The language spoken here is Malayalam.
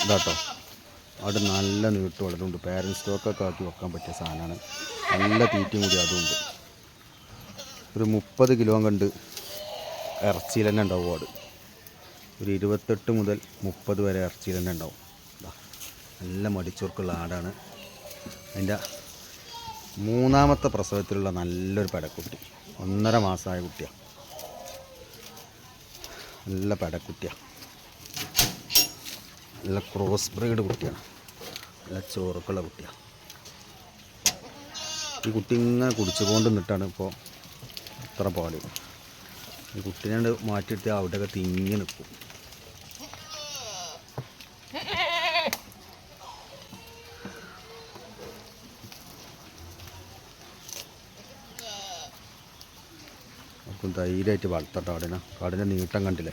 ഇതാട്ടോ അവിടെ നല്ല നീട്ടും അതുകൊണ്ട് പാരൻറ്റ് സ്റ്റോക്കൊക്കെ ആക്കി വെക്കാൻ പറ്റിയ സാധനമാണ്. നല്ല തീറ്റയും കൂടി അതുകൊണ്ട് ഒരു 30 കിലോ കണ്ട് ഇറച്ചിയിൽ തന്നെ ഉണ്ടാവും. അത് ഒരു 28 മുതൽ 30 വരെ ഇറച്ചിയിൽ തന്നെ ഉണ്ടാവും. നല്ല മടിച്ചോർക്കുള്ള ആടാണ്. അതിൻ്റെ 3ാമത്തെ പ്രസവത്തിലുള്ള നല്ലൊരു പെടക്കുട്ടി, 1.5 മാസമായ കുട്ടിയാണ്. നല്ല പെടക്കുട്ടിയാണ്, നല്ല ക്രോസ് ബ്രീഡ് കുട്ടിയാണ്, നല്ല ചോറുക്കുള്ള കുട്ടിയാണ്. ഈ കുട്ടി ഇങ്ങനെ കുടിച്ചുകൊണ്ട് നിന്നിട്ടാണ് ഇപ്പോൾ ഇത്ര പാല്. ഈ കുട്ടീനെ മാറ്റിയെടുത്ത് അവിടെയൊക്കെ തിങ്ങി നിൽക്കും. അപ്പം ധൈര്യമായിട്ട് വളർത്തട്ടോ ആടിനെ. ആടിൻ്റെ നീട്ടം കണ്ടില്ലേ?